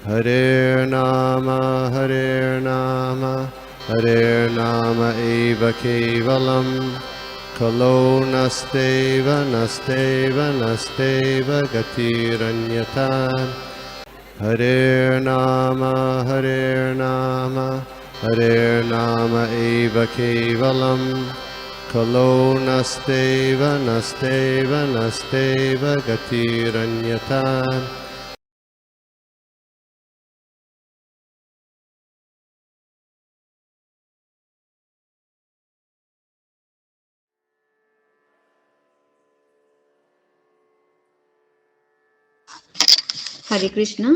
Hare Nama Hare Nama eva kevalam Kalo nasteva nasteva nasteva gatiranyata Hare Nama Hare Nama eva kevalam Kalo nasteva nasteva nasteva gatiranyata हरे कृष्णा।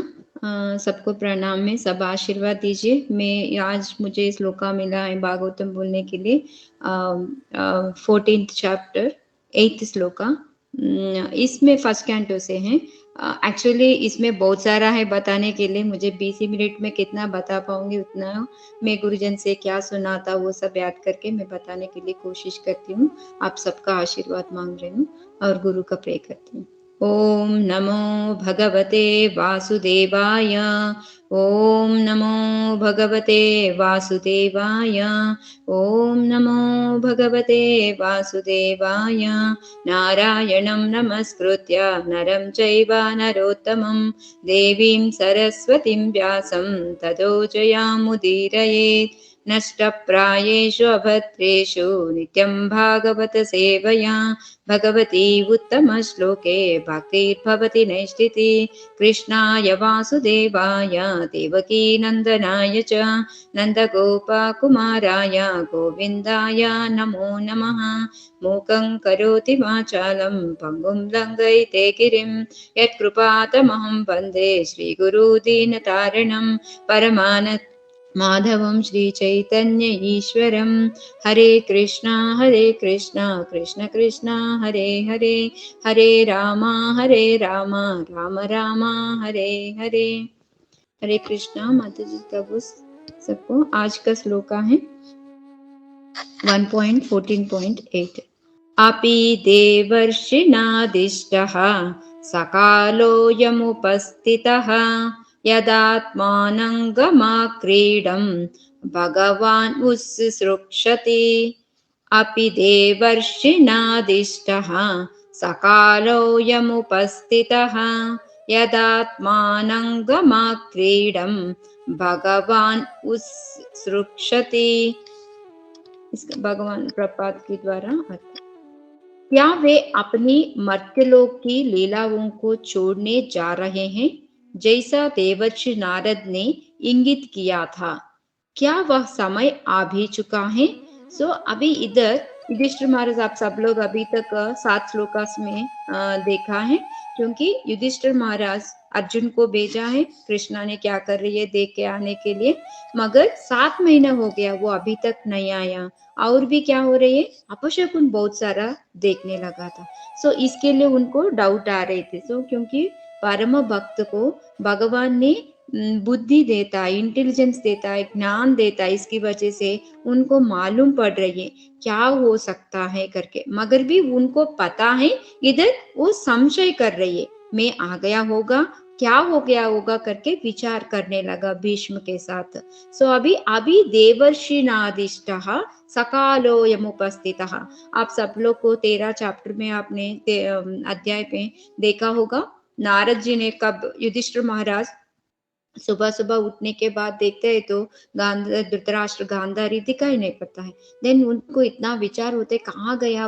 सबको प्रणाम में सब आशीर्वाद दीजिए। मैं आज मुझे श्लोका मिला है भागवतम बोलने के लिए। 14th चैप्टर 8th श्लोका, इसमें फर्स्ट कैंटो से है। एक्चुअली इसमें बहुत सारा है बताने के लिए, मुझे 20 मिनट में कितना बता पाऊंगी उतना मैं गुरुजन से क्या सुना था वो सब याद करके मैं बताने के लिए कोशिश करती हूँ। आप सबका आशीर्वाद मांग रही हूँ और गुरु का प्रे करती हूँ। ॐ नमो भगवते वासुदेवाय। ॐ नमो भगवते वासुदेवाय। ॐ नमो भगवते वासुदेवाय। नारायणं नमस्कृत्य नरं चैव नरोत्तमं देवीं सरस्वतीं व्यासं ततो जयामुदीरयेत्। नष्टप्रायेषु अभद्रेषु नित्यं भागवत सेवया भगवती उत्तमश्लोके भक्तिर्भवति नैष्ठिति। कृष्णाय वासुदेवाय देवकी नन्दनाय च नन्दगोपकुमाराय गोविन्दाय नमो नमः। मूकं करोति वाचालं पङ्गुं लङ्घयिते गिरिं यत्कृपातमहं वन्दे श्रीगुरुदीनतारिणं परमानन्दं माधवं श्रीचैतन्य ईश्वरं। हरे कृष्णा कृष्ण कृष्णा हरे हरे, हरे राम राम राम हरे हरे। हरे कृष्णा। माता जी का वो सबको आज का श्लोका है 1.14.8। अपि देवर्षिणादिष्टः सकालोऽयमुपस्थितः यदात्मानं गमाक्रीडं भगवान् उत्सृक्षति। अपि देवर्षिणादिष्टः सकालोऽयमुपस्थितः यदात्मानं गमाक्रीडं भगवान् उत्सृक्षति। इसका भगवान प्रपात के द्वारा अर्थ। क्या वे अपनी मर्त्यलोक की लीलाओं को छोड़ने जा रहे हैं, जैसा देवर्षि नारद ने इंगित किया था? क्या वह समय आ भी चुका है? सो अभी इधर युधिष्ठिर महाराज, आप सब लोग अभी तक 7 श्लोकास में देखा है, क्योंकि युधिष्ठिर महाराज अर्जुन को भेजा है कृष्णा ने क्या कर रही है देख के आने के लिए, मगर 7 महीना हो गया वो अभी तक नहीं आया। और भी क्या हो रही है, अपशकुन बहुत सारा देखने लगा था। सो इसके लिए उनको डाउट आ रहे थे। सो क्योंकि परम भक्त को भगवान ने बुद्धि देता है, इंटेलिजेंस देता है, ज्ञान देता है, इसकी वजह से उनको मालूम पड़ रही है क्या हो सकता है करके, मगर भी उनको पता है इधर वो संशय कर रही है मैं आ गया होगा, क्या हो गया होगा करके विचार करने लगा भीष्म के साथ। सो अभी देवर्षि नादिष्टः सकालोऽयमुपस्थितः। आप सब लोग को 13 चैप्टर में आपने अध्याय पे देखा होगा, नारद जी ने कब युधिष्ठिर महाराज सुबह सुबह उठने के बाद देखते हैं तो धृतराष्ट्र गांधारी दिखाई नहीं पड़ता है। देन उनको इतना विचार होते कहाँ गया,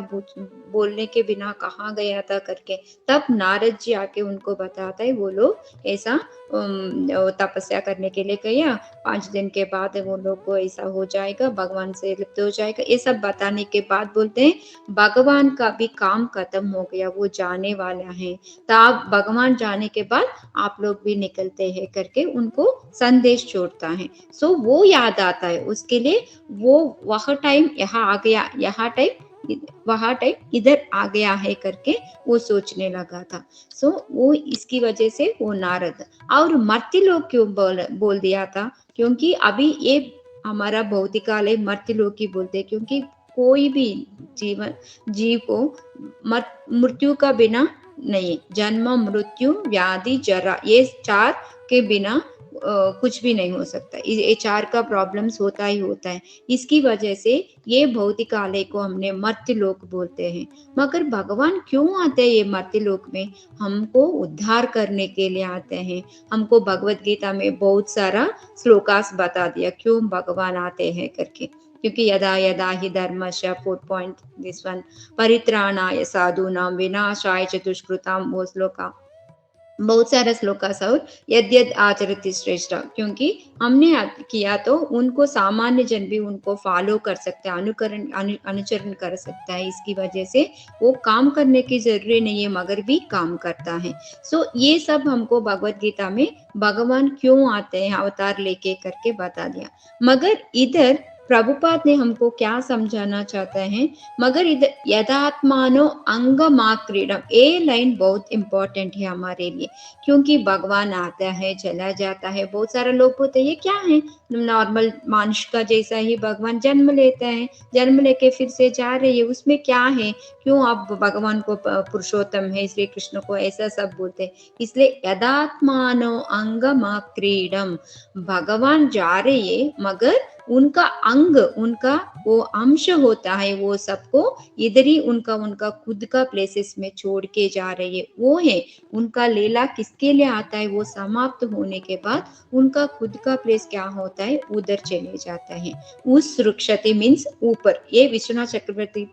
बोलने के बिना कहाँ गया था करके। तब नारद जी आके उनको बताता है वो लोग ऐसा तपस्या करने के लिए गया, 5 दिन के बाद वो लोग को ऐसा हो जाएगा, भगवान से लिप्त हो जाएगा, ये सब बताने के बाद बोलते हैं भगवान का भी काम खत्म हो गया, वो जाने वाला है, तब भगवान जाने के बाद आप लोग भी निकलते हैं करके उनको संदेश छोड़ता है। सो वो याद आता है उसके लिए, वो वह टाइम यहाँ आ गया, यहाँ टाइम वह टाइम इधर आ गया है करके वो सोचने लगा था। सो वो इसकी वजह से वो नारद और मर्त्य लोग क्यों बोल दिया था, क्योंकि अभी ये हमारा भौतिकालय मर्त्य लोग ही बोलते, क्योंकि कोई भी जीव को मृत्यु का बिना नहीं, जन्म मृत्यु व्याधि जरा ये 4 के बिना कुछ भी नहीं हो सकता। एचआर का प्रॉब्लम्स होता ही होता है। इसकी वजह से ये भौतिकालय को हमने मर्त्यलोक बोलते हैं। मगर भगवान क्यों आते हैं ये मर्त्यलोक में? हमको उद्धार करने के लिए आते हैं। हमको भगवत गीता में बहुत सारा श्लोकास बता दिया क्यों भगवान आते हैं करके। क्योंकि यदा यदा ही धर्मस्य 4 पॉइंट दिस वन परित्राणाय साधूनां विनाशाय च दुष्कृताम, वो श्लोका बहुत सारा श्लोकास और यद यद आचरति श्रेष्ठ, क्योंकि हमने किया तो उनको सामान्य जन भी उनको फॉलो कर सकते हैं, अनुचरण कर सकता है। इसकी वजह से वो काम करने की जरूरी नहीं है मगर भी काम करता है। सो ये सब हमको भगवत गीता में भगवान क्यों आते हैं अवतार लेके करके बता दिया। मगर इधर प्रभुपाद ने हमको क्या समझाना चाहते हैं, मगर इधर यदात्मानो अंगमाक्रीडम, ये लाइन बहुत इंपॉर्टेंट है हमारे लिए। क्योंकि भगवान आता है चला जाता है, बहुत सारे लोग होते हैं ये क्या है, नॉर्मल मानुष का जैसा ही भगवान जन्म लेते हैं, जन्म लेके फिर से जा रहे हैं, उसमें क्या है? क्यों आप भगवान को पुरुषोत्तम है श्री कृष्ण को ऐसा सब बोलते हैं? इसलिए यदात्मानो अंगमाक्रीडम, भगवान जा रहे हैं मगर उनका अंग, उनका वो अंश होता है, वो सबको इधर ही उनका खुद का प्लेसेस में छोड़ के जा रहे हैं। वो है उनका लीला किसके लिए आता है, वो समाप्त होने के बाद उनका खुद का प्लेस क्या होता है, उधर चले जाता है। उस रुक्षति मीन्स ऊपर, ये विश्वनाथ चक्रवर्ती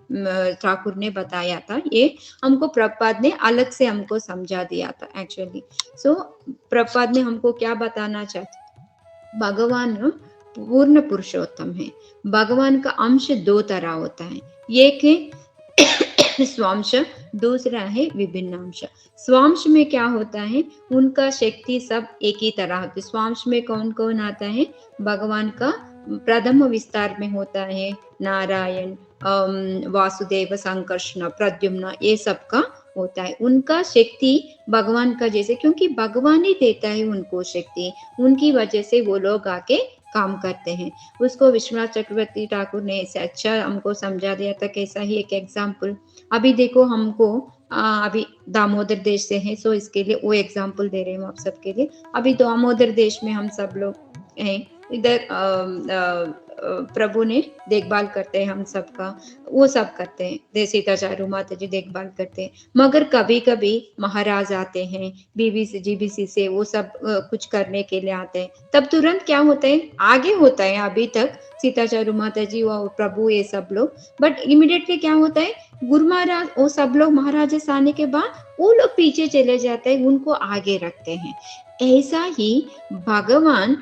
ठाकुर ने बताया था, ये हमको प्रभुपाद ने अलग से हमको समझा दिया था एक्चुअली। सो प्रभुपाद ने हमको क्या बताना चाहते, भगवान पूर्ण पुरुषोत्तम है। भगवान का अंश दो तरह होता है, एक है स्वांश, दूसरा है विभिन्न अंश। स्वांश में क्या होता है, उनका शक्ति सब एक ही तरह होती है। स्वांश में कौन कौन आता है, भगवान का प्रथम विस्तार में होता है नारायण, वासुदेव, संकर्षण, प्रद्युम्न, ये सब का होता है। उनका शक्ति भगवान का जैसे, क्योंकि भगवान ही देता है उनको शक्ति, उनकी वजह से वो लोग आके काम करते हैं। उसको विश्वनाथ चक्रवर्ती ठाकुर ने ऐसे अच्छा हमको समझा दिया था। कैसा ही एक एग्जाम्पल, अभी देखो हमको अभी दामोदर देश से है, सो इसके लिए वो एग्जाम्पल दे रहे हैं आप सबके लिए। अभी दामोदर देश में हम सब लोग हैं, इधर प्रभु ने देखभाल करते हैं हम सबका, वो सब करते हैं, सीता चारू माता जी देखभाल करते हैं। मगर कभी कभी महाराज आते हैं बीबीसी जीबीसी से, वो सब कुछ करने के लिए आते हैं, तब तुरंत क्या होता है, आगे होता है अभी तक सीता चारू माता जी और प्रभु ये सब लोग, बट इमिडिएटली क्या होता है, गुरु महाराज वो सब लोग महाराज से आने के बाद वो लोग पीछे चले जाते हैं, उनको आगे रखते हैं। ऐसा ही भगवान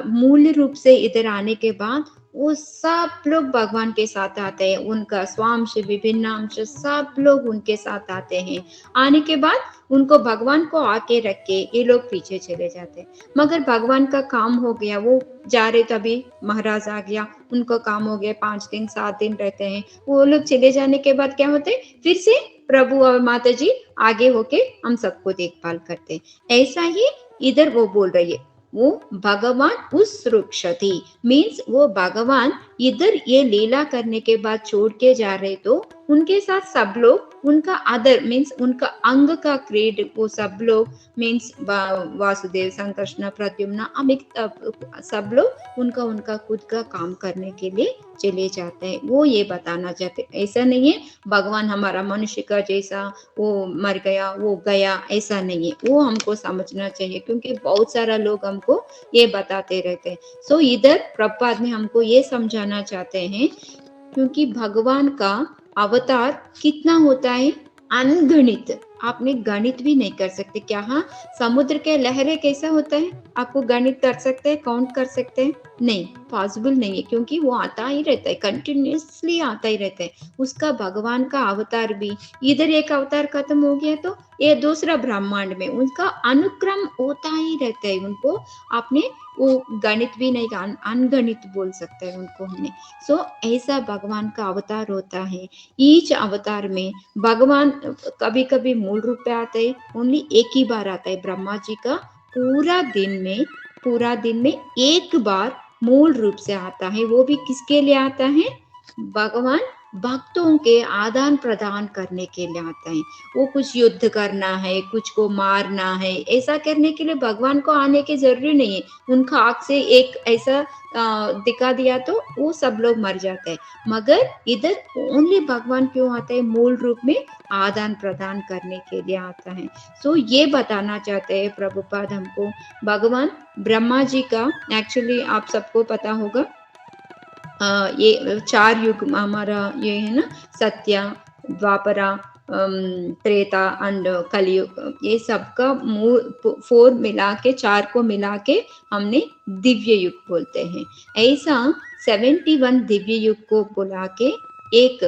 मूल रूप से इधर आने के बाद वो सब लोग भगवान के साथ आते हैं, उनका स्वांश विभिन्न अंश सब लोग उनके साथ आते हैं। आने के बाद उनको भगवान को आके रख के ये लोग पीछे चले जाते हैं। मगर भगवान का काम हो गया, वो जा रहे तभी महाराज आ गया, उनको काम हो गया, 5 दिन 7 दिन रहते हैं, वो लोग चले जाने के बाद क्या होते हैं, फिर से प्रभु और माता जी आगे होके हम सबको देखभाल करते हैं। ऐसा ही इधर वो बोल रही है, वो भगवान उसृक्षति मीन्स वो भगवान इधर ये लीला करने के बाद छोड़ के जा रहे, तो उनके साथ सब लोग उनका अदर मीन्स उनका अंग का क्रीड, वो सब लोग मीन्स वासुदेव, संकर्षण, प्रद्युम्न, सब लोग उनका खुद का काम करने के लिए चले जाते हैं। वो ये बताना चाहते, ऐसा नहीं है भगवान हमारा मनुष्य का जैसा वो मर गया वो गया, ऐसा नहीं है, वो हमको समझना चाहिए, क्योंकि बहुत सारा लोग हमको ये बताते रहते हैं। सो इधर प्रभुपाद ने हमको ये समझाना चाहते हैं, क्योंकि भगवान का अवतार कितना होता है, अनगणित, आपने गणित भी नहीं कर सकते। क्या हाँ, समुद्र के लहरें कैसा होता है, आपको गणित कर सकते हैं, काउंट कर सकते हैं? नहीं, पॉसिबल नहीं है, क्योंकि वो आता ही रहता है, कंटिन्यूसली आता ही रहता है। उसका भगवान का अवतार भी, इधर एक अवतार खत्म हो गया तो ये दूसरा ब्रह्मांड में उनका अनुक्रम होता ही रहता है। उनको आपने वो गणित भी नहीं, अनगणित बोल सकते हैं उनको हमने। सो ऐसा भगवान का अवतार होता है। ईच अवतार में भगवान कभी कभी मूल रूप पे आता है, ओनली एक ही बार आता है। ब्रह्मा जी का पूरा दिन में एक बार मूल रूप से आता है, वो भी किसके लिए आता है, भगवान भक्तों के आदान प्रदान करने के लिए आता है। वो कुछ युद्ध करना है, कुछ को मारना है, ऐसा करने के लिए भगवान को आने की जरूरी नहीं है। उनका आँख से एक ऐसा दिखा दिया तो वो सब लोग मर जाते हैं। मगर इधर ओनली भगवान क्यों आता है? मूल रूप में आदान प्रदान करने के लिए आता है। सो ये बताना चाहते हैं प्रभुपाद हमको। भगवान ब्रह्मा जी का एक्चुअली आप सबको पता होगा, ये 4 युग हमारा ये है ना, सत्य, द्वापरा, त्रेता एंड कलयुग, ये सबका 4 मिला के, 4 को मिला के हमने दिव्य युग बोलते हैं। ऐसा 71 दिव्य युग को बुला के एक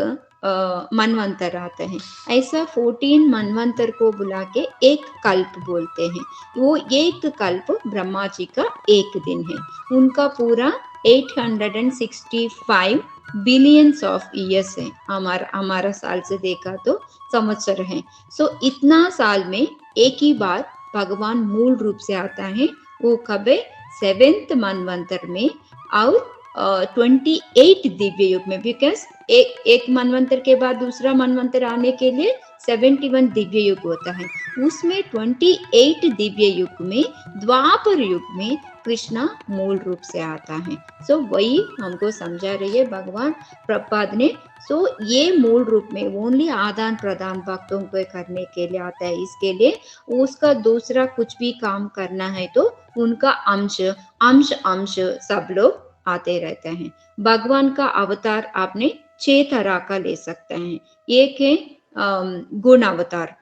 मनवंतर आता है। ऐसा 14 मनवंतर को बुला के एक कल्प बोलते हैं। वो एक कल्प ब्रह्मा जी का एक दिन है। उनका पूरा 865 बिलियंस ऑफ ईयर्स है। हमारा साल से देखा तो संवत्सर है। सो इतना साल में एक ही बार भगवान मूल रूप से आता है। वो कब है? 7th मनवंतर में और 28 दिव्य युग में। बिकॉज एक मनवंतर के बाद दूसरा मनवंतर आने के लिए 71 दिव्य युग होता है। उसमें 28 दिव्य युग में, द्वापर युग में कृष्णा मूल रूप से आता है। सो वही हमको समझा रही है भगवान प्रभुपाद ने। सो ये मूल रूप में ओनली आदान प्रदान भक्तों को करने के लिए आता है। इसके लिए उसका दूसरा कुछ भी काम करना है तो उनका अंश अंश अंश सब लोग आते रहते हैं। भगवान का अवतार आपने 6 तरह का ले सकते हैं। एक है गुण अवतार,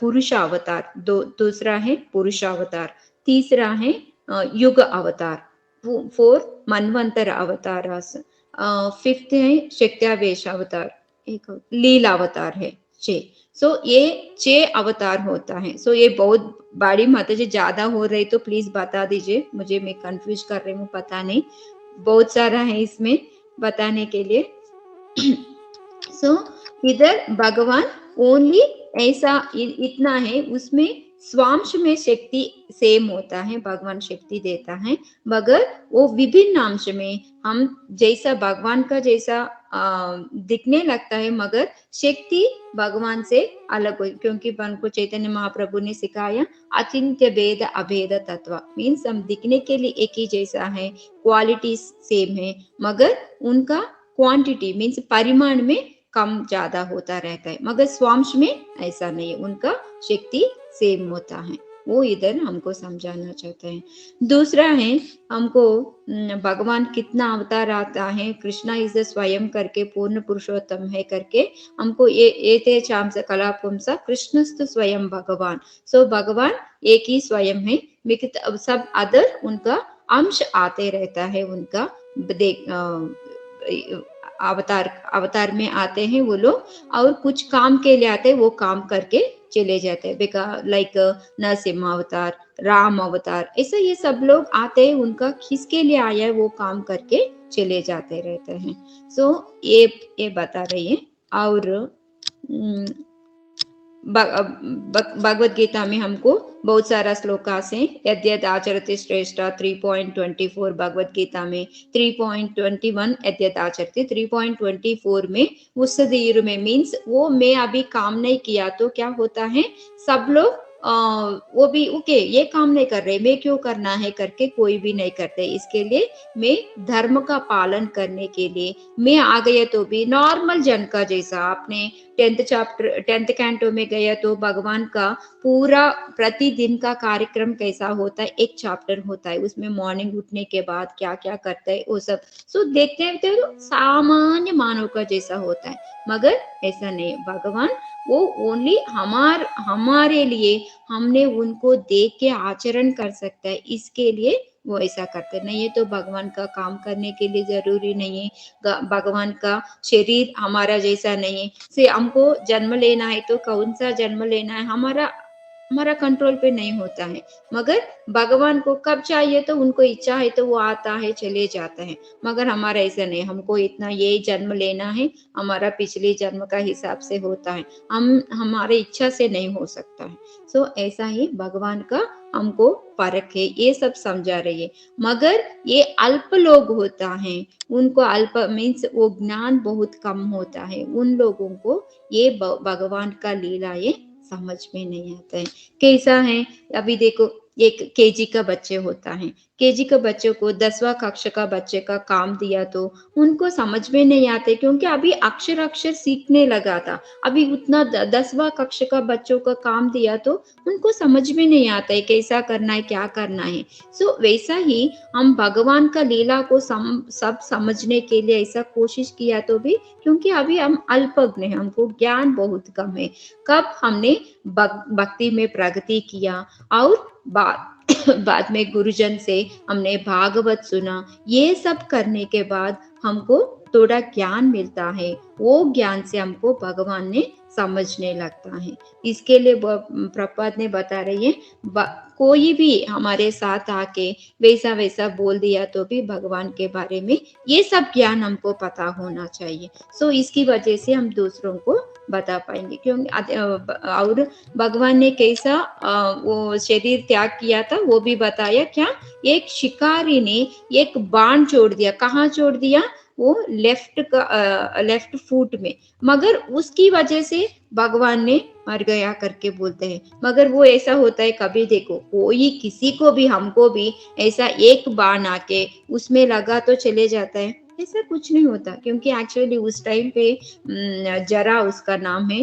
पुरुष अवतार, दूसरा है पुरुष अवतार, तीसरा है युग अवतार, 4 मनवंतर अवतार, 5th है शक्त्यावेश अवतार, एक लीला अवतार है 6। सो ये 6 अवतार होता है। सो ये बहुत बड़ी माता जी ज्यादा हो रही तो प्लीज बता दीजिए मुझे, मैं कंफ्यूज कर रही हूँ, पता नहीं, बहुत सारा है इसमें बताने के लिए। सो इधर भगवान ओनली ऐसा इतना है, उसमें स्वांश में शक्ति सेम होता है, भगवान शक्ति देता है, मगर वो विभिन्न अंश में हम जैसा भगवान का जैसा दिखने लगता है, मगर शक्ति भगवान से अलग हो, क्योंकि को चैतन्य महाप्रभु ने सिखाया अचिंत्य भेद अभेद तत्व। मीन्स हम दिखने के लिए एक ही जैसा है, क्वालिटी सेम है, मगर उनका क्वांटिटी मीन्स परिमाण में कम ज्यादा होता रहता है, मगर स्वांश में ऐसा नहीं, उनका शक्ति सेम होता है। वो इधर हमको समझाना चाहते हैं। दूसरा है हमको भगवान कितना अवतार आता है, कृष्णा इज स्वयं करके पूर्ण पुरुषोत्तम है करके हमको ये चांस कलापुंस कृष्णस्तु स्वयं भगवान। सो भगवान एक ही स्वयं है, सब अदर उनका अंश आते रहता है। उनका अवतार में आते हैं वो लोग, और कुछ काम के लिए आते हैं, वो काम करके चले जाते हैं। लाइक नरसिम्हा अवतार, राम अवतार, ऐसा ये सब लोग आते हैं, उनका किसके लिए आया है वो काम करके चले जाते रहते हैं। सो ये बता रही है। और भगवत गीता में हमको बहुत सारा श्लोकास है। यद्यद आचरति श्रेष्ठ 3.24 भगवत गीता में, 3.21 यद्यद आचरति, 3.24 में उस धीर में मीन्स वो मैं अभी काम नहीं किया तो क्या होता है, सब लोग वो भी ओके ये काम नहीं कर रहे, मैं क्यों करना है करके कोई भी नहीं करते। इसके लिए मैं धर्म का पालन करने के लिए मैं आ गया तो भी नॉर्मल जन का जैसा। आपने 10th कैंटो में गया तो भगवान का पूरा प्रतिदिन का कार्यक्रम कैसा होता है, एक चैप्टर होता है, उसमें मॉर्निंग उठने के बाद क्या क्या करता है वो सब। सो देखते हैं तो सामान्य मानव का जैसा होता है, मगर ऐसा नहीं। भगवान वो ओनली हमारे लिए हमने उनको देख के आचरण कर सकता है, इसके लिए वो ऐसा करते नहीं है। तो भगवान का काम करने के लिए जरूरी नहीं है, भगवान का शरीर हमारा जैसा नहीं है। से हमको जन्म लेना है तो कौन सा जन्म लेना है, हमारा हमारा कंट्रोल पे नहीं होता है। मगर भगवान को कब चाहिए तो उनको इच्छा है तो वो आता है, चले जाता है। मगर हमारा ऐसा नहीं, हमको इतना ये जन्म लेना है, हमारा पिछले जन्म का हिसाब से होता है। हम हमारे इच्छा से नहीं हो सकता है। सो ऐसा ही भगवान का हमको फर्क है, ये सब समझा रही है। मगर ये अल्प लोग होता है, उनको अल्प मीन्स वो ज्ञान बहुत कम होता है, उन लोगों को ये भगवान का लीला ये समझ में नहीं आता है। कैसा है, अभी देखो एक केजी का बच्चे होता है, केजी का बच्चों को 10वां कक्षा का बच्चे का काम दिया तो उनको समझ में नहीं आते, क्योंकि अभी अक्षर अक्षर सीखने लगा था। अभी उतना 10वां कक्षा का बच्चों का काम दिया तो उनको समझ में नहीं आता है कैसा करना है, क्या करना है। सो वैसा ही हम भगवान का लीला को सब समझने के लिए ऐसा कोशिश किया तो भी, क्योंकि अभी हम अल्पज्ञ हैं, हमको ज्ञान बहुत कम है। कब हमने भक्ति में प्रगति किया और बाद बाद में गुरुजन से हमने भागवत सुना, ये सब करने के बाद हमको थोड़ा ज्ञान मिलता है, वो ज्ञान से हमको भगवान ने समझने लगता है। इसके लिए प्रभुपाद ने बता रही है, कोई भी हमारे साथ आके वैसा वैसा बोल दिया तो भी भगवान के बारे में ये सब ज्ञान हमको पता होना चाहिए। सो इसकी वजह से हम दूसरों को बता पाएंगे। क्योंकि और भगवान ने कैसा वो शरीर त्याग किया था वो भी बताया। क्या, एक शिकारी ने एक बाण छोड़ दिया, कहाँ छोड़ दिया, वो लेफ्ट फुट में, मगर उसकी वजह से भगवान ने मर गया करके बोलते हैं। मगर वो ऐसा होता है, कभी देखो कोई किसी को भी, हमको भी ऐसा एक बाण आके उसमें लगा तो चले जाता है, ऐसा कुछ नहीं होता। क्योंकि एक्चुअली उस टाइम पे जरा उसका नाम है,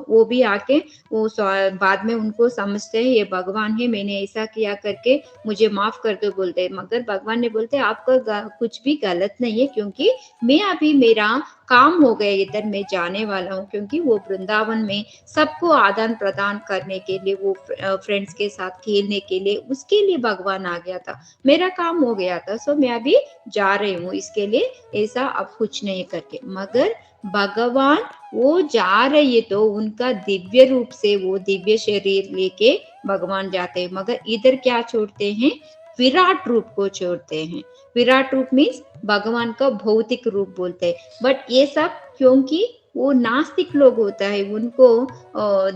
वो भी आके वो बाद में उनको समझते हैं ये भगवान है, मैंने ऐसा किया करके मुझे माफ कर दो बोलते हैं। मगर भगवान ने बोलते आपका कुछ भी गलत नहीं है, क्योंकि मैं अभी मेरा काम हो गया, इधर मैं जाने वाला हूँ। क्योंकि वो वृंदावन में सबको आदान प्रदान करने के लिए, वो फ्रेंड्स के साथ खेलने के लिए, उसके लिए भगवान आ गया था। मेरा काम हो गया था, सो मैं अभी जा रही हूँ, इसके लिए ऐसा अब कुछ नहीं करके। मगर भगवान वो जा रही है तो उनका दिव्य रूप से वो दिव्य शरीर लेके भगवान जाते हैं। मगर इधर क्या छोड़ते हैं, विराट रूप को छोड़ते हैं। विराट रूप मीन्स भगवान का भौतिक रूप बोलते हैं। बट ये सब क्योंकि वो नास्तिक लोग होता है, उनको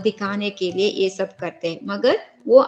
दिखाने के लिए ये सब करते हैं। मगर वो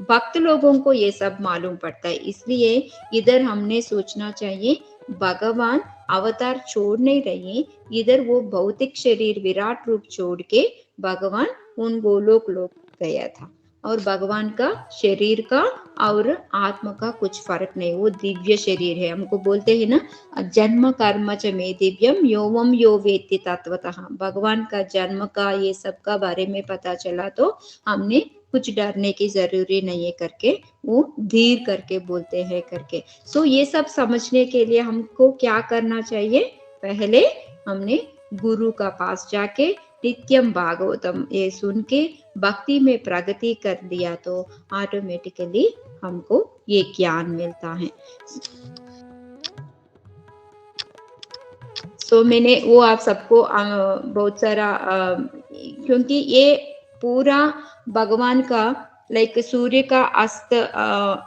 भक्त लोगों को ये सब मालूम पड़ता है। इसलिए इधर हमने सोचना चाहिए, भगवान अवतार छोड़ नहीं रहे, इधर वो भौतिक शरीर विराट रूप छोड़ के भगवान उन गोलोक लोक गया था। और भगवान का शरीर का और आत्मा का कुछ फर्क नहीं, वो दिव्य शरीर है। हमको बोलते हैं ना, जन्म कर्म च मे दिव्यम योवम यो वेत्ति तत्वतः। भगवान का जन्म का ये सब का बारे में पता चला तो हमने कुछ डरने की जरूरी नहीं है करके वो धीर करके बोलते हैं करके। सो ये सब समझने के लिए हमको क्या करना चाहिए, पहले हमने गुरु का पास जाके नित्यम भागवतम ये सुन के भक्ति में प्रगति कर दिया तो ऑटोमेटिकली हमको ये ज्ञान मिलता है। सो मैंने वो आप सबको बहुत सारा क्योंकि ये पूरा भगवान का लाइक सूर्य का अस्त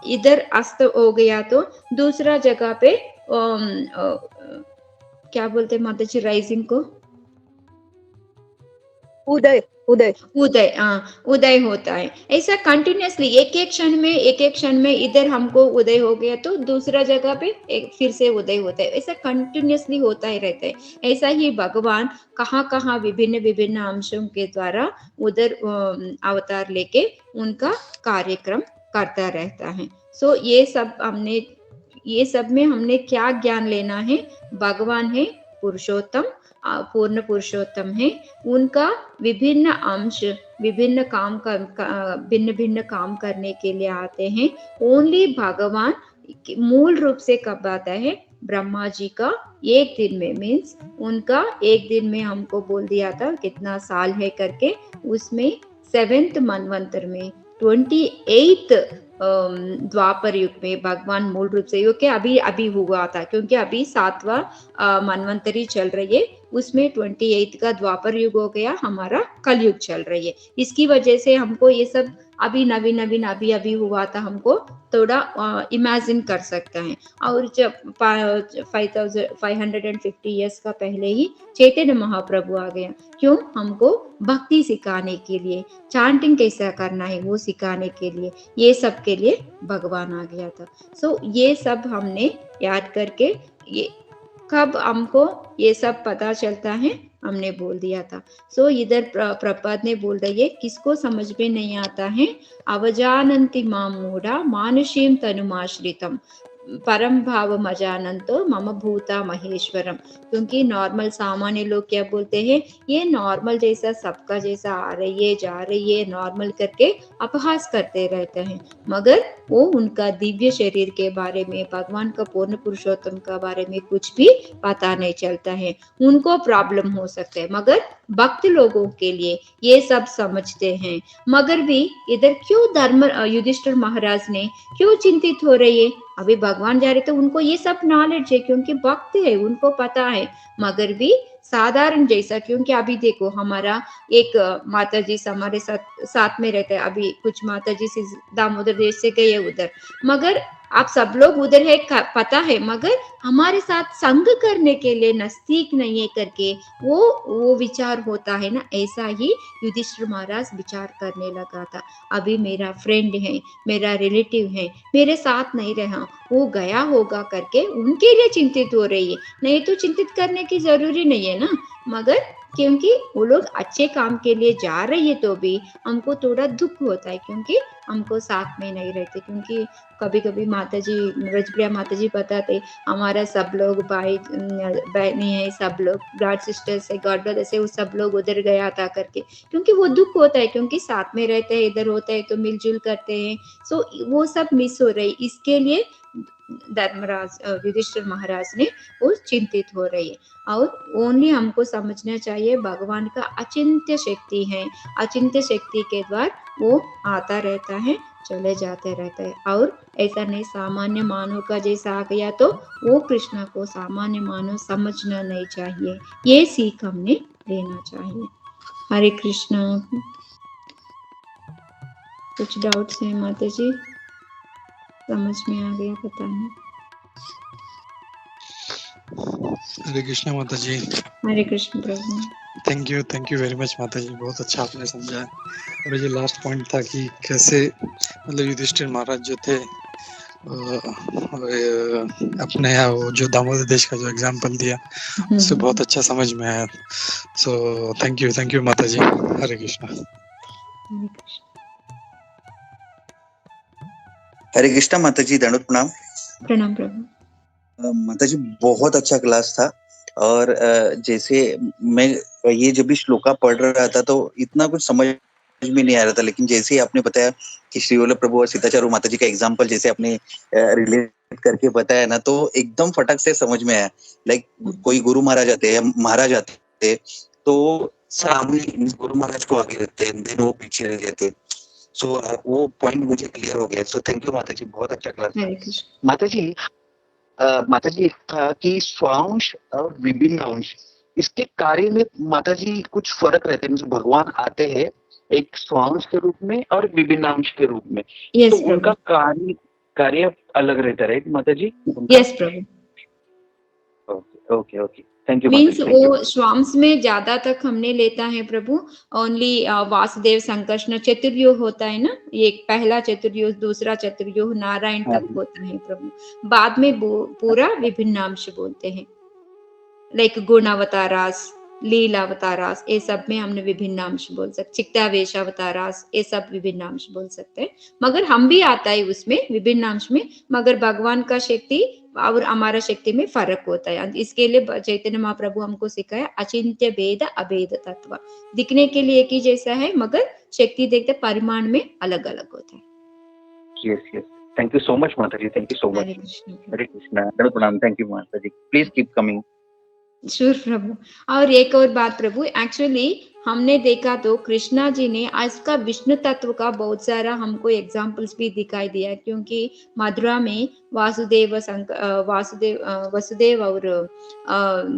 इधर अस्त हो गया तो दूसरा जगह पे क्या बोलते हैं माता जी राइजिंग को, उदय उदय उदय, उदय होता है। ऐसा कंटिन्यूअसली एक एक क्षण में इधर हमको उदय हो गया तो दूसरा जगह पे फिर से उदय होता है। ऐसा कंटिन्यूअसली होता ही रहता है। ऐसा ही भगवान कहाँ कहाँ विभिन्न विभिन्न अंशों के द्वारा उधर अवतार लेके उनका कार्यक्रम करता रहता है। सो ये सब में हमने क्या ज्ञान लेना है, भगवान है पुरुषोत्तम, पूर्ण पुरुषोत्तम है, उनका विभिन्न अंश विभिन्न भिन्न भिन्न काम करने के लिए आते हैं। ओनली भगवान मूल रूप से कब आता है, ब्रह्मा जी का एक दिन में, मीन्स उनका एक दिन में हमको बोल दिया था कितना साल है करके, उसमें 7th मनवंतर में 28th द्वापर युग में भगवान मूल रूप से क्योंकि अभी अभी हुआ था, क्योंकि अभी 7वां मनवंतरी चल रही है, उसमें 28 का द्वापर युग हो गया, हमारा कलयुग चल रही है। इसकी वजह से हमको ये सब अभी नवीन नवीन अभी अभी हुआ था, हमको थोड़ा इमेजिन कर सकता है। और जब 550 ईयर्स का पहले ही चैतन्य महाप्रभु आ गया, क्यों? हमको भक्ति सिखाने के लिए, चांटिंग कैसा करना है वो सिखाने के लिए, ये सब के लिए भगवान आ गया था। सो ये सब हमने याद करके, ये कब हमको ये सब पता चलता है, हमने बोल दिया था। सो इधर प्रपाद ने बोल रही है, किसको समझ में नहीं आता है, अवजानन्ति मां मूढ़ा मानुषीम तनुमाश्रितम परम भाव मजानंतो मम भूता महेश्वरम। क्योंकि नॉर्मल सामान्य लोग क्या बोलते हैं, ये नॉर्मल जैसा सबका जैसा आ रही है जा रही है नॉर्मल करके अपहास करते रहते हैं, मगर वो उनका दिव्य शरीर के बारे में, भगवान का पूर्ण पुरुषोत्तम का बारे में कुछ भी पता नहीं चलता है। उनको प्रॉब्लम हो सकता है, मगर भक्त लोगों के लिए ये सब समझते हैं। मगर भी इधर क्यों धर्म युधिष्ठिर महाराज ने क्यों चिंतित हो रही है? अभी भगवान जा रहे तो उनको ये सब नॉलेज है, क्योंकि भक्त है, उनको पता है। मगर भी साधारण जैसा, क्योंकि अभी देखो हमारा एक माता जी हमारे साथ में रहते हैं, अभी कुछ माता जी से दामोदर देश से गए उधर, मगर आप सब लोग उधर है पता है, मगर हमारे साथ संग करने के लिए नजदीक नहीं है करके वो विचार होता है ना। ऐसा ही युधिष्ठिर महाराज विचार करने लगा था, अभी मेरा फ्रेंड है, मेरा रिलेटिव है, मेरे साथ नहीं रहा, वो गया होगा करके उनके लिए चिंतित हो रही है। नहीं तो चिंतित करने की जरूरी नहीं है ना, मगर क्योंकि वो लोग अच्छे काम के लिए जा रही है तो भी हमको थोड़ा दुख होता है, क्योंकि हमको साथ में नहीं रहते। क्योंकि कभी कभी माता जी, ब्रजप्रिया माता जी बताते, हमारा सब लोग भाई बहनी है, सब लोग गॉड सिस्टर्स है, गॉड ब्रदर्स है, वो सब लोग उधर गया था करके, क्योंकि वो दुख होता है, क्योंकि साथ में रहते हैं, इधर होता है तो मिलजुल करते हैं। सो वो सब मिस हो रही, इसके लिए धर्मराज युधिष्ठिर महाराज ने वो चिंतित हो रही है। और ओनली हमको समझना चाहिए, भगवान का अचिंत्य शक्ति है, अचिंत्य शक्ति के द्वारा वो आता रहता है, चले जाते रहते हैं। और ऐसा नहीं सामान्य मानव का जैसा आ गया तो वो कृष्ण को सामान्य मानव समझना नहीं चाहिए, ये सीख हमने लेना चाहिए। हरे कृष्णा। कुछ डाउट्स हैं माता जी? समझ में आ गया? पता नहीं। हरे कृष्णा माता जी। हरे कृष्ण प्रभु। थैंक यू वेरी मच माता जी, बहुत अच्छा आपने समझाया। और ये लास्ट पॉइंट था कि कैसे मतलब युधिष्ठिर महाराज जो थे अपने वो जो दामोदर देश का जो एग्जाम्पल दिया, उससे बहुत अच्छा समझ में आया। सो थैंक यू माता जी। हरे कृष्णा। हरे कृष्णा माता जी, दंडवत प्रणाम। प्रणाम प्रभु। माता जी बहुत अच्छा क्लास था, और जैसे मैं ये जब भी श्लोका पढ़ रहा था तो इतना कुछ समझ में नहीं आ रहा था, लेकिन जैसे ही आपने बताया कि श्री वल्लभ प्रभु और सीताचारू माता जी का एग्जाम्पल जैसे आपने रिलेट करके बताया ना, तो एकदम फटक से समझ में आया। लाइक कोई गुरु महाराज आते हैं, महाराज आते हैं तो सामने गुरु महाराज को आगे रखते हैं, देन वो पीछे रह जाते हैं। सो वो पॉइंट मुझे क्लियर हो गया। सो थैंक यू माता जी, बहुत अच्छा क्लास था। माता जी था कि स्वांश और विभिन्न अंश, इसके कार्य में माता जी कुछ फर्क रहते हैं? भगवान आते हैं एक स्वांश के रूप में और विभिन्न अंश के रूप में, तो उनका कार्य अलग रहता है माता जी? यस प्रभु। Okay thank you. मीन्स वो स्वांश में ज्यादा तक हमने लेता है प्रभु, ओनली वासुदेव संकर्षण चतुर्युग होता है ना, एक पहला चतुर्युग, दूसरा चतुर्युग नारायण तक होता है प्रभु। बाद में पूरा विभिन्न अंश बोलते हैं, लाइक गुण अवतारास, लीला अवतारास, ये सब में हमने विभिन्न अंश बोल सकते, चित्तावेश अवतारास, ये सब विभिन्न अंश बोल सकते हैं। मगर हम भी आता है उसमें विभिन्न अंश में, मगर भगवान का शक्ति और हमारा शक्ति में फर्क होता है। इसके लिए चैतन्य महाप्रभु हमको सिखाया अचिंत्य भेद अभेद तत्व, दिखने के लिए एक ही जैसा है, मगर शक्ति देखते परिमाण में अलग अलग होता है। Yes thank you so much माता जी, थैंक यू सो मच। हरे कृष्णा, प्रणाम। थैंक यू माता जी, प्लीज कीप कमिंग। श्योर प्रभु। और एक और बात प्रभु, एक्चुअली हमने देखा तो कृष्णा जी ने आज का विष्णु तत्व का बहुत सारा हमको एग्जाम्पल्स भी दिखाई दिया, क्योंकि मथुरा में वसुदेव और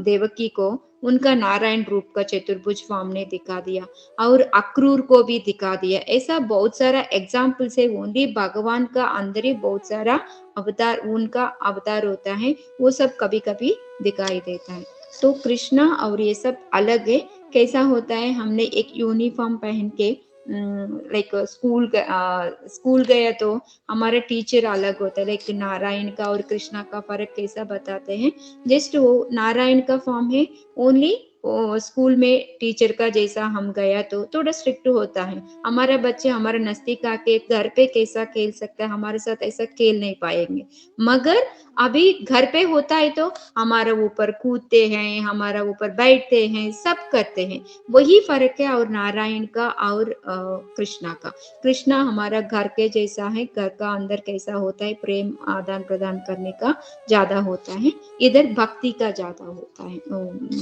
देवकी को उनका नारायण रूप का चतुर्भुज फॉर्म ने दिखा दिया, और अक्रूर को भी दिखा दिया। ऐसा बहुत सारा एग्जाम्पल से ओनली भगवान का अंदर ही बहुत सारा अवतार, उनका अवतार होता है, वो सब कभी कभी दिखाई देता है। तो कृष्णा और ये सब अलग है। कैसा होता है, हमने एक यूनिफॉर्म पहन के लाइक स्कूल गया तो हमारा टीचर अलग होता है, लाइक नारायण का और कृष्णा का फर्क कैसा बताते हैं। जस्ट वो नारायण का फॉर्म है, ओनली स्कूल में टीचर का जैसा हम गया तो थोड़ा स्ट्रिक्ट होता है। हमारे बच्चे हमारे नजदीक आके घर पे कैसा खेल सकता है, हमारे साथ ऐसा खेल नहीं पाएंगे। मगर अभी घर पे होता है तो हमारे ऊपर कूदते हैं, हमारा ऊपर बैठते हैं, सब करते हैं। वही फर्क है और नारायण का और कृष्णा का। कृष्णा हमारा घर के जैसा है, घर का अंदर कैसा होता है, प्रेम आदान प्रदान करने का ज्यादा होता है, इधर भक्ति का ज्यादा होता है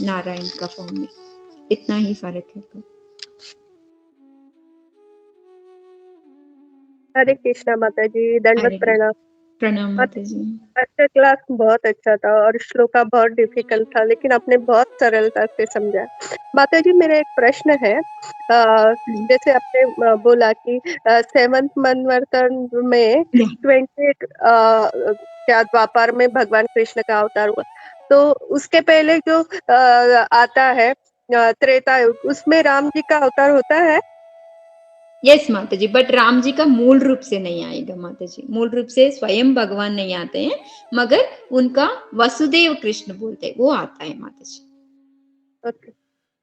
नारायण का फॉर्म में। इतना ही फर्क है। हरे कृष्णा माता जी, दंडवत प्रणाम। प्रणाम माता जी। अच्छा क्लास बहुत अच्छा था और श्लोका बहुत डिफिकल्ट था, लेकिन आपने बहुत सरलता से समझा। माता जी मेरा एक प्रश्न है, जैसे आपने बोला कि 7th मनवंतर में 28 क्या द्वापर में भगवान कृष्ण का अवतार हुआ, तो उसके पहले जो आता है त्रेता युग, उसमें राम जी का अवतार होता है। यस माता जी, बट राम जी का मूल रूप से नहीं आएगा माता जी, मूल रूप से स्वयं भगवान नहीं आते हैं, मगर उनका वसुदेव कृष्ण बोलते हैं वो आता है माता जी। ओके,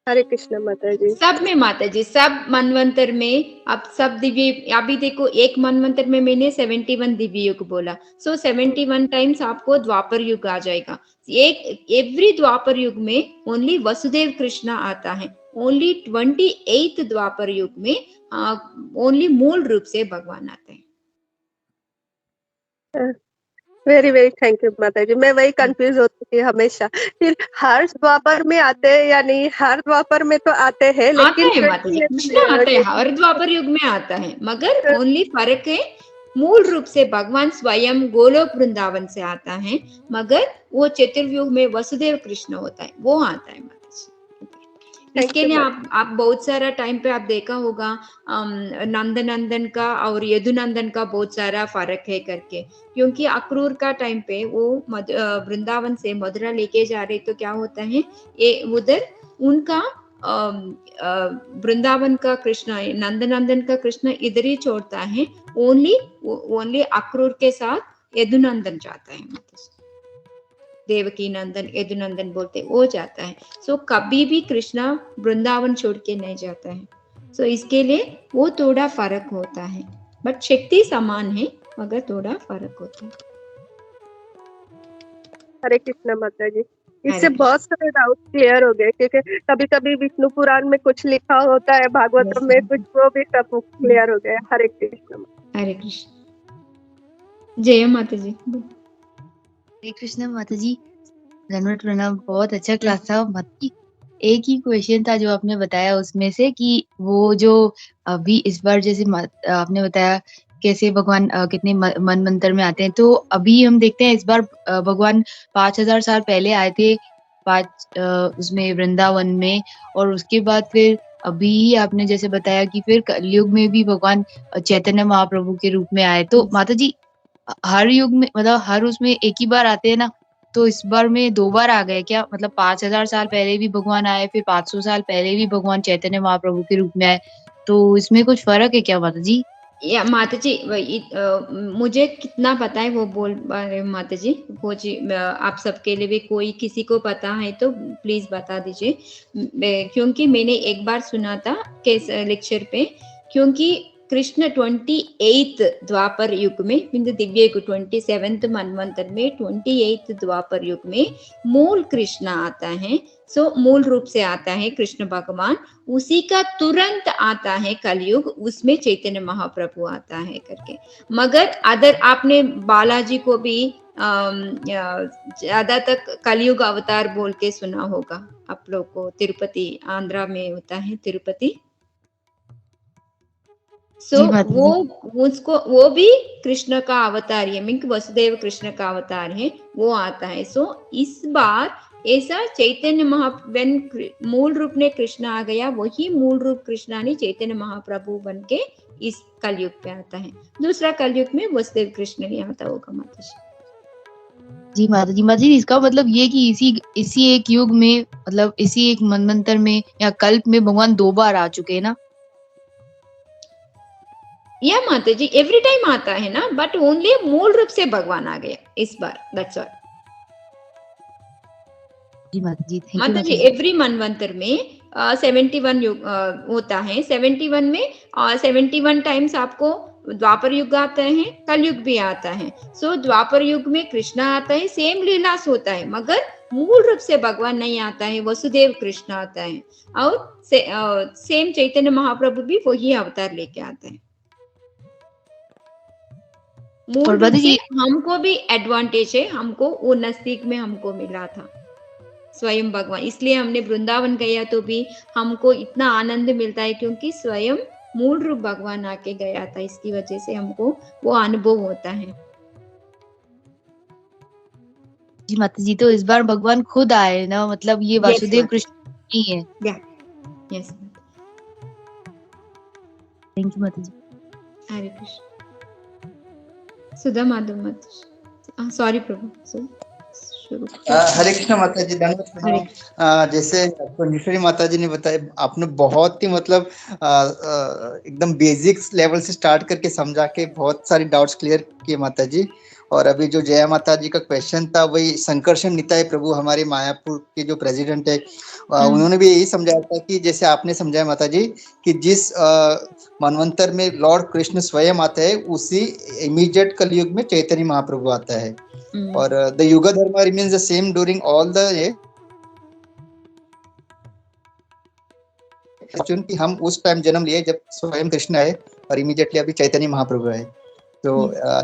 हरे कृष्ण माता जी। सब में माता जी, सब मनवंतर में अब सब दिव्य, अभी देखो एक मनवंतर में मैंने 71 दिव्य युग बोला, सो 71 टाइम्स आपको द्वापर युग आ जाएगा। एक एवरी द्वापर युग में ओनली वसुदेव कृष्ण आता है, ओनली 28th द्वापर युग में ओनली मूल रूप से भगवान आते हैं। वेरी वेरी थैंक यू माता जी। मैं वही कंफ्यूज होती थी हमेशा, फिर हर द्वापर में आते हैं या नहीं, हर द्वापर में तो आते हैं, लेकिन आता है माता जी, कृष्ण आता है, हर द्वापर युग में आता है, मगर ओनली फर्क है मूल रूप से भगवान स्वयं गोलोक वृंदावन से आता है, मगर वो चतुर्युग में वसुदेव कृष्ण होता है, वो आता है माता जी। इसके लिए आप बहुत सारा टाइम पे आप देखा होगा नंदनंदन का और यदुनंदन का बहुत सारा फर्क है करके, क्योंकि अक्रूर का टाइम पे वो वृंदावन से मथुरा लेके जा रहे, तो क्या होता है ये उधर उनका वृंदावन का कृष्ण, नंदनंदन का कृष्ण इधर ही छोड़ता है, ओनली अक्रूर के साथ यदुनंदन जाता है, देवकी नंदन यदुनंदन बोलते वो जाता है। सो कभी भी कृष्णा वृंदावन छोड़ के नहीं जाता है, सो इसके लिए वो थोड़ा फर्क होता है, बट शक्ति समान है मगर थोड़ा फर्क होता है। हरे कृष्ण माता जी, इससे बहुत सारे डाउट क्लियर हो गए, क्योंकि कभी कभी विष्णु पुराण में कुछ लिखा होता है, भागवतम में कुछ, वो भी सब क्लियर हो गए। हरे कृष्ण। हरे कृष्ण। जय माता जी। हरे कृष्ण माता जी, धन्यवाद प्रणाम, बहुत अच्छा क्लास था माता जी। एक ही क्वेश्चन था जो आपने बताया उसमें से कि वो जो अभी इस बार जैसे आपने बताया कैसे भगवान कितने मन मंत्र में आते हैं, तो अभी हम देखते हैं इस बार भगवान 5000 साल पहले आए थे उसमें वृंदावन में, और उसके बाद फिर अभी आपने जैसे बताया कि फिर कलयुग में भी भगवान चैतन्य महाप्रभु के रूप में आए। तो माता जी हर युग में मतलब हर उसमें एक ही बार आते हैं ना, तो इस बार में 2 बार आ गए क्या? मतलब 5000 साल पहले भी भगवान आए, फिर 500 साल पहले भी भगवान चैतन्य महाप्रभु के रूप में आए, तो इसमें कुछ फर्क है क्या माता जी? या माता जी मुझे कितना पता है वो बोल पा रहे माता जी, वो जी आप सबके लिए भी कोई किसी को पता है तो प्लीज बता दीजिए, क्योंकि मैंने एक बार सुना था केस लेक्चर पे, क्योंकि कृष्ण 28th द्वापर युग में, बिंदु दिव्य युग 27th मनवंतर में 28th द्वापर युग में मूल कृष्ण आता है। सो मूल रूप से आता है कृष्ण भगवान, उसी का तुरंत आता है कलयुग, उसमें चैतन्य महाप्रभु आता है करके। मगर अदर आपने बालाजी को भी ज्यादा तक कलयुग अवतार बोल के सुना होगा आप लोग को, तिरुपति आंध्रा में होता है तिरुपति। सो जी माता जी। वो भी कृष्ण का अवतार है, मीन वसुदेव कृष्ण का अवतार है, वो आता है। सो इस बार ऐसा चैतन्य मूल रूप में कृष्ण आ गया, वही मूल रूप कृष्णा ने चैतन्य महाप्रभु बन के इस कलयुग पे आता है। दूसरा कलयुग में वसुदेव कृष्ण नहीं आता होगा माता जी। जी माता जी। माता जी, इसका मतलब ये कि इसी एक युग में, मतलब इसी एक मनवंतर में या कल्प में भगवान 2 बार आ चुके हैं ना? या माता जी एवरी टाइम आता है ना, बट ओनली मूल रूप से भगवान आ गया इस बार, दैट्स ऑल। जी माता जी, थैंक यू माता माता जी जी। एवरी मनवंतर में 71 युग होता है। 71 में 71 टाइम्स आपको द्वापर युग आता है, कलयुग भी आता है। सो द्वापर युग में कृष्णा आता है, सेम लीलास होता है, मगर मूल रूप से भगवान नहीं आता है, वसुदेव कृष्ण आता है। और सेम चैतन्य महाप्रभु भी वही अवतार लेके आता है। मूल और रूप माता से जी, हमको भी एडवांटेज है, हमको वो नजदीक में हमको मिला था स्वयं भगवान, इसलिए हमने वृंदावन गया तो भी हमको इतना आनंद मिलता है, क्योंकि स्वयं मूल रूप भगवान आके गया था, इसकी वजह से हमको वो अनुभव होता है। जी माता जी, तो इस बार भगवान खुद आए ना, मतलब ये वासुदेव कृष्ण नहीं है। यस, थैंक यू माता जी। हरे कृष्ण। सुधा माधव माता, सॉरी प्रभु, शुरू। हरे कृष्ण माता जी, धन्यवाद प्रणाम। जैसे पंडिश्वरी माता जी ने बताया, आपने बहुत ही मतलब एकदम बेसिक्स लेवल से स्टार्ट करके समझा के बहुत सारी डाउट्स क्लियर किए माता जी। और अभी जो जया माता जी का क्वेश्चन था, वही संकर्षण निताय प्रभु हमारे मायापुर के जो प्रेसिडेंट है, उन्होंने भी यही समझाया था कि जैसे आपने समझाया माता जी कि जिस मनवंतर में लॉर्ड कृष्ण स्वयं आते हैं, उसी इमीडिएट कलयुग में चैतन्य महाप्रभु आता है। और the yuga Dharma remains the same during all the कि हम उस टाइम जन्म लिए जब स्वयं कृष्ण आए और इमीडिएटली अभी चैतन्य महाप्रभु है। तो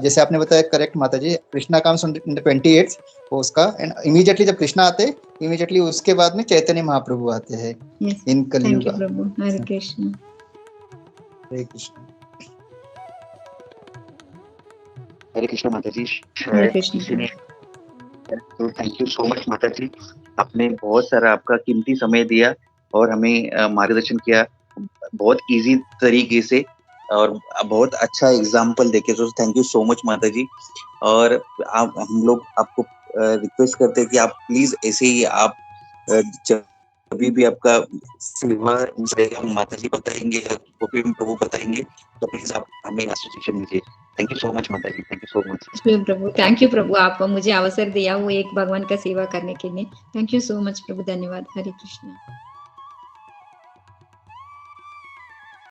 जैसे आपने बताया करेक्ट माता जी, कृष्णा कम्स ऑन 28 उसका, एंड इमीडिएटली जब कृष्णा आते इमीडिएटली उसके बाद में चैतन्य महाप्रभु आते हैं इन कलयुग। हरे कृष्ण। हरे कृष्ण। हरे कृष्ण माता जी। हरे कृष्ण। तो थैंक यू सो मच माता जी, आपने बहुत सारा आपका कीमती समय दिया और हमें मार्गदर्शन किया बहुत इजी तरीके से और बहुत अच्छा एग्जाम्पल देके। तो थैंक यू सो मच माता जी। और हम लोग आपको रिक्वेस्ट करते हैं कि आप प्लीज ऐसे ही आप कभी भी आपका सेवा माता जी बताएंगे, गोपी प्रभु बताएंगे, तो प्लीज आप हमें एसोसिएशन दीजिए। थैंक यू सो मच माता जी, थैंक यू सो मच प्रभु। थैंक यू प्रभु, आप मुझे अवसर दिया वो एक भगवान का सेवा करने के लिए। थैंक यू सो मच प्रभु, धन्यवाद। हरे कृष्ण।